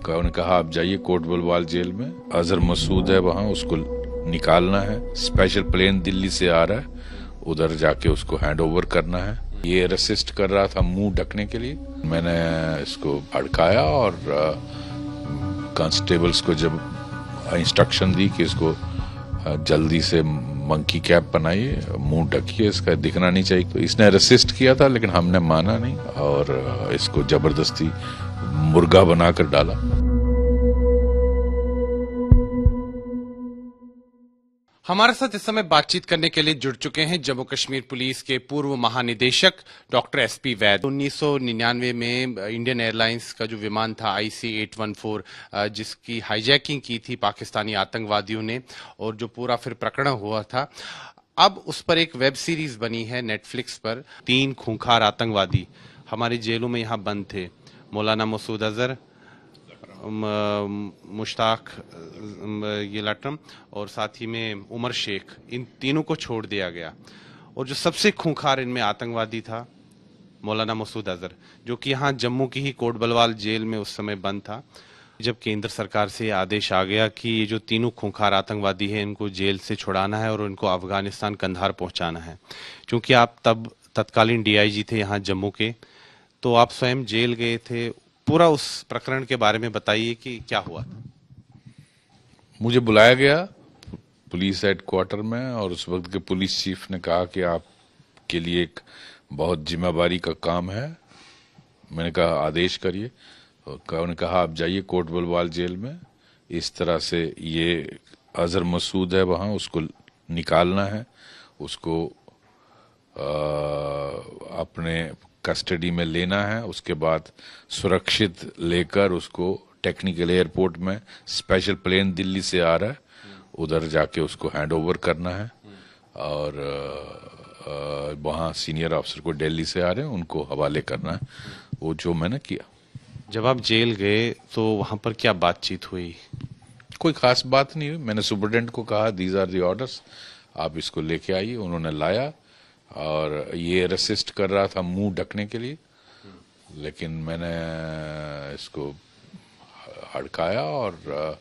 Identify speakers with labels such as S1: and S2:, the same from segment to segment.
S1: उन्होंने कहा आप जाइए कोट बलवाल जेल में, अजहर मसूद है वहाँ, उसको निकालना है। स्पेशल प्लेन दिल्ली से आ रहा है, उधर जाके उसको हैंड ओवर करना है। ये रेसिस्ट कर रहा था मुंह ढकने के लिए। मैंने इसको भड़काया और कांस्टेबल्स को जब इंस्ट्रक्शन दी कि इसको जल्दी से मंकी कैप बनाइए, मुंह ढकिए, इसका दिखना नहीं चाहिए, तो इसने रेसिस्ट किया था, लेकिन हमने माना नहीं और इसको जबरदस्ती मुर्गा बनाकर डाला।
S2: हमारे साथ इस समय बातचीत करने के लिए जुड़ चुके हैं जम्मू कश्मीर पुलिस के पूर्व महानिदेशक डॉक्टर एसपी वैद। 1999 में इंडियन एयरलाइंस का जो विमान था IC-814, जिसकी हाईजैकिंग की थी पाकिस्तानी आतंकवादियों ने, और जो पूरा फिर प्रकरण हुआ था, अब उस पर एक वेब सीरीज बनी है नेटफ्लिक्स पर। 3 खूंखार आतंकवादी हमारी जेलों में यहाँ बंद थे, मौलाना मसूद अजहर, मुश्ताक ये लटम और साथ ही में उमर शेख, इन तीनों को छोड़ दिया गया। और जो सबसे खूंखार इनमें आतंकवादी था मौलाना मसूद अजहर, जो कि यहाँ जम्मू की ही कोट बलवाल जेल में उस समय बंद था। जब केंद्र सरकार से आदेश आ गया कि ये जो तीनों खूंखार आतंकवादी हैं इनको जेल से छुड़ाना है और इनको अफगानिस्तान कंधार पहुंचाना है, क्योंकि आप तब तत्कालीन DIG थे यहाँ जम्मू के, तो आप स्वयं जेल गए थे। पूरा उस प्रकरण के बारे में बताइए कि क्या हुआ था।
S1: मुझे बुलाया गया पुलिस हेडक्वार्टर में और उस वक्त के पुलिस चीफ ने कहा कि आपके लिए एक बहुत जिम्मेदारी का काम है। मैंने कहा आदेश करिए। उन्होंने कहा आप जाइए कोट बलवाल जेल में, इस तरह से ये अजहर मसूद है वहाँ, उसको निकालना है, उसको अपने कस्टडी में लेना है, उसके बाद सुरक्षित लेकर उसको टेक्निकल एयरपोर्ट में, स्पेशल प्लेन दिल्ली से आ रहा है, उधर जाके उसको हैंड ओवर करना है और वहाँ सीनियर ऑफिसर को दिल्ली से आ रहे हैं उनको हवाले करना है। वो जो मैंने किया।
S2: जब आप जेल गए तो वहां पर क्या बातचीत हुई?
S1: कोई खास बात नहीं हुई। मैंने सुपरिटेंडेंट को कहा दीज आर दी ऑर्डर्स, आप इसको लेके आइए। उन्होंने लाया और ये रेसिस्ट कर रहा था मुंह ढकने के लिए, लेकिन मैंने इसको हड़काया और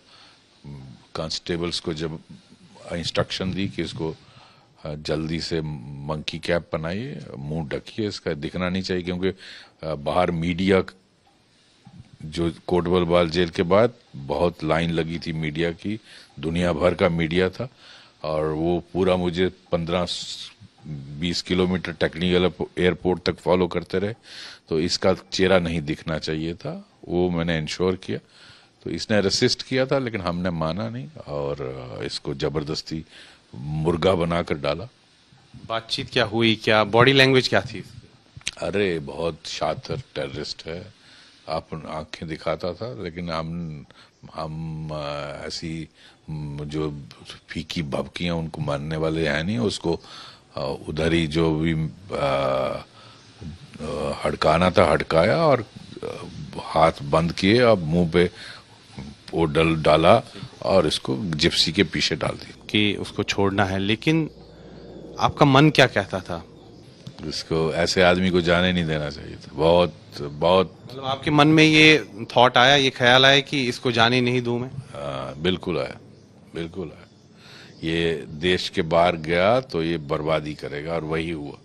S1: कांस्टेबल्स को जब इंस्ट्रक्शन दी कि इसको जल्दी से मंकी कैप बनाइए, मुंह ढकिए, इसका दिखना नहीं चाहिए, क्योंकि बाहर मीडिया, जो कोट बलवाल जेल के बाद बहुत लाइन लगी थी मीडिया की, दुनिया भर का मीडिया था और वो पूरा मुझे 15-20 किलोमीटर टेक्निकल एयरपोर्ट तक फॉलो करते रहे, तो इसका चेहरा नहीं दिखना चाहिए था, वो मैंने इंश्योर किया। तो इसने रेसिस्ट किया था, लेकिन हमने माना नहीं और इसको जबरदस्ती मुर्गा बनाकर डाला।
S2: बातचीत क्या हुई, क्या बॉडी लैंग्वेज क्या थी?
S1: अरे बहुत शातिर टेररिस्ट है, आप आंखें दिखाता था, लेकिन हम ऐसी जो फीकी भभकियां उनको मारने वाले हैं नहीं, उसको उधर ही जो भी हड़काना था हड़काया और हाथ बंद किए, अब मुंह पे वो डाला और इसको जिप्सी के पीछे डाल दिया
S2: कि उसको छोड़ना है। लेकिन आपका मन क्या कहता था?
S1: इसको ऐसे आदमी को जाने नहीं देना चाहिए था। बहुत
S2: मतलब आपके मन में ये थॉट आया, ये ख्याल आया कि इसको जाने नहीं दूं मैं?
S1: बिल्कुल आया, बिल्कुल आया। ये देश के बाहर गया तो ये बर्बादी करेगा और वही हुआ।